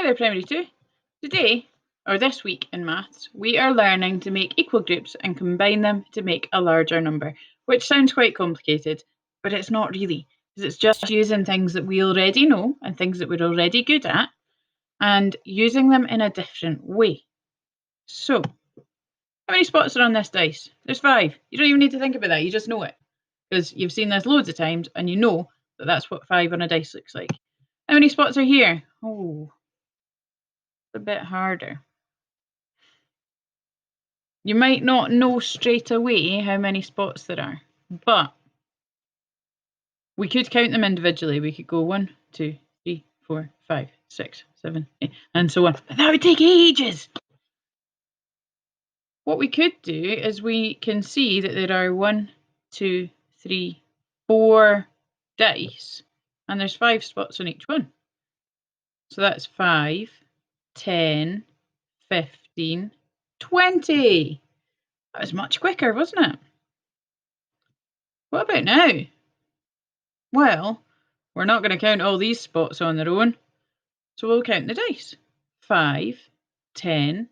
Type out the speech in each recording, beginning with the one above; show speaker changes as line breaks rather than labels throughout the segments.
there, Primary 2. Today, or this week in maths, we are learning to make equal groups and combine them to make a larger number, which sounds quite complicated, but it's not really, because it's just using things that we already know and things that we're already good at, and using them in a different way. So, how many spots are on this dice? There's 5. You don't even need to think about that, you just know it, because you've seen this loads of times, and you know that that's what 5 on a dice looks like. How many spots are here? Oh, it's a bit harder. You might not know straight away how many spots there are, but we could count them individually. We could go 1, 2, 3, 4, 5, 6, 7, 8, and so on. But that would take ages. What we could do is we can see that there are 1, 2, 3, 4 dice, and there's 5 spots on each one. So that's 5, 10, 15, 20. That was much quicker, wasn't it? What about now? Well, we're not going to count all these spots on their own, so we'll count the dice. 5, 10,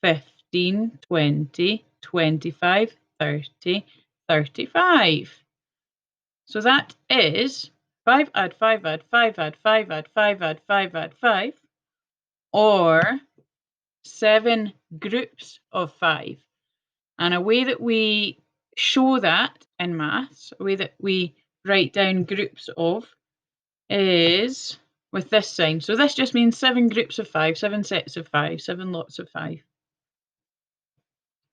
15, 20, 25, 30, 35. So that is 5 add 5 add 5 add 5 add 5 add 5 add 5, or 7 groups of 5. And a way that we show that in maths, a way that we write down groups of, is with this sign. So this just means 7 groups of 5, 7 sets of 5, 7 lots of 5.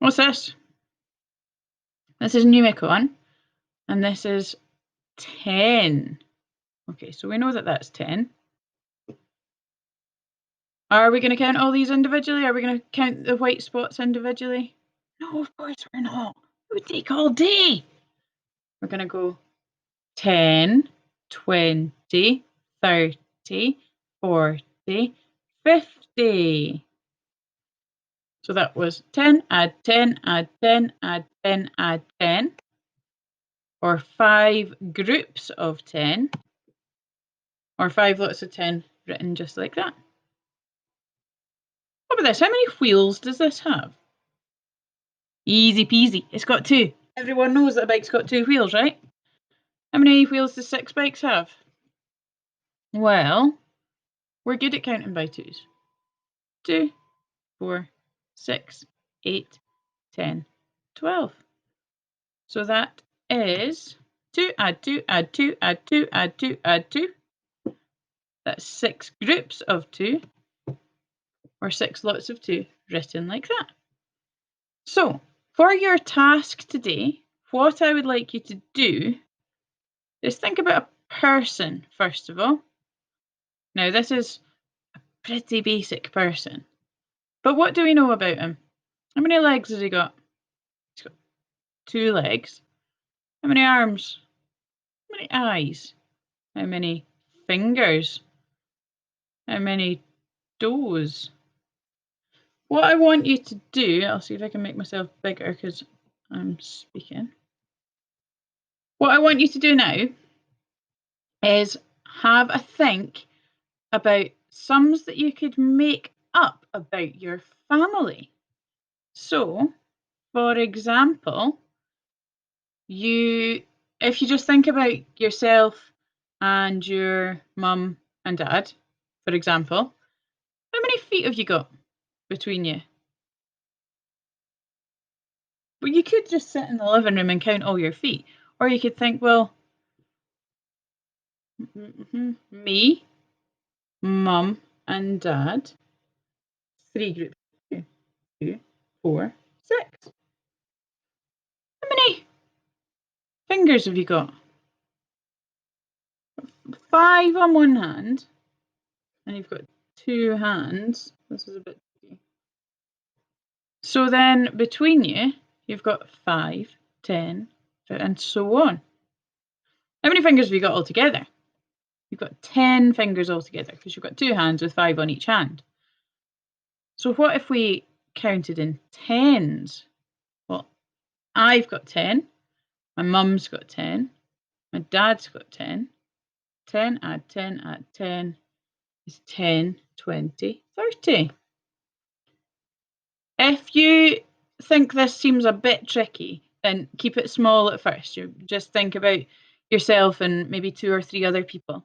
What's this? This is numicon, and this is 10. Okay, so we know that that's 10. Are we going to count all these individually? Are we going to count the white spots individually? No, of course we're not. It would take all day. We're going to go 10, 20, 30, 40, 50. So that was 10, add 10, add 10, add 10, add 10, or 5 groups of 10, or 5 lots of 10 written just like that. What about this? How many wheels does this have? Easy peasy. It's got 2. Everyone knows that a bike's got 2 wheels, right? How many wheels does 6 bikes have? Well, we're good at counting by 2s. 2, 4, 6, 8, 10, 12. So that is 2, add 2, add 2, add 2, add 2, add 2. That's 6 groups of 2, or 6 lots of 2, written like that. So, for your task today, what I would like you to do is think about a person, first of all. Now, this is a pretty basic person, but what do we know about him? How many legs has he got? He's got 2 legs. How many arms? How many eyes? How many fingers? How many toes? What I want you to do, I'll see if I can make myself bigger because I'm speaking. What I want you to do now is have a think about sums that you could make up about your family. So, for example, if you just think about yourself and your mum and dad, for example, how many feet have you got between you? Well, you could just sit in the living room and count all your feet. Or you could think, well, me, mum, and dad, 3 groups, 2, 4, 6. How many fingers have you got? 5 on one hand, and you've got 2 hands. This is a bit tricky. So then between you, you've got 5, 10, and so on. How many fingers have you got altogether? You've got 10 fingers altogether because you've got 2 hands with 5 on each hand. So what if we counted in tens? Well, I've got 10, my mum's got 10, my dad's got 10. 10 add 10 add 10 is 10, 20, 30. If you think this seems a bit tricky, then keep it small at first. You just think about yourself and maybe 2 or 3 other people.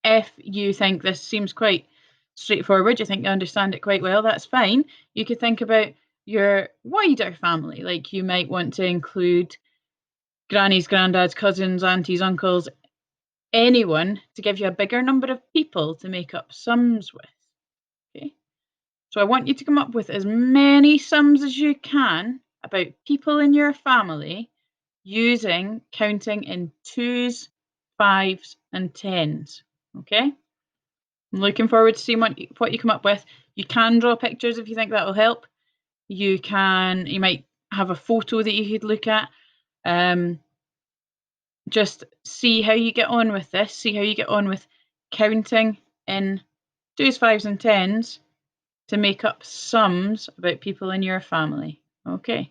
If you think this seems quite straightforward, you think you understand it quite well, that's fine. You could think about your wider family. Like you might want to include grannies, granddads, cousins, aunties, uncles, anyone to give you a bigger number of people to make up sums with. Okay. So I want you to come up with as many sums as you can about people in your family using counting in twos, fives, and tens. Okay? I'm looking forward to seeing what you come up with. You can draw pictures if you think that will help. You might have a photo that you could look at. Just see how you get on with this. See how you get on with counting in twos, fives, and tens to make up sums about people in your family. Okay.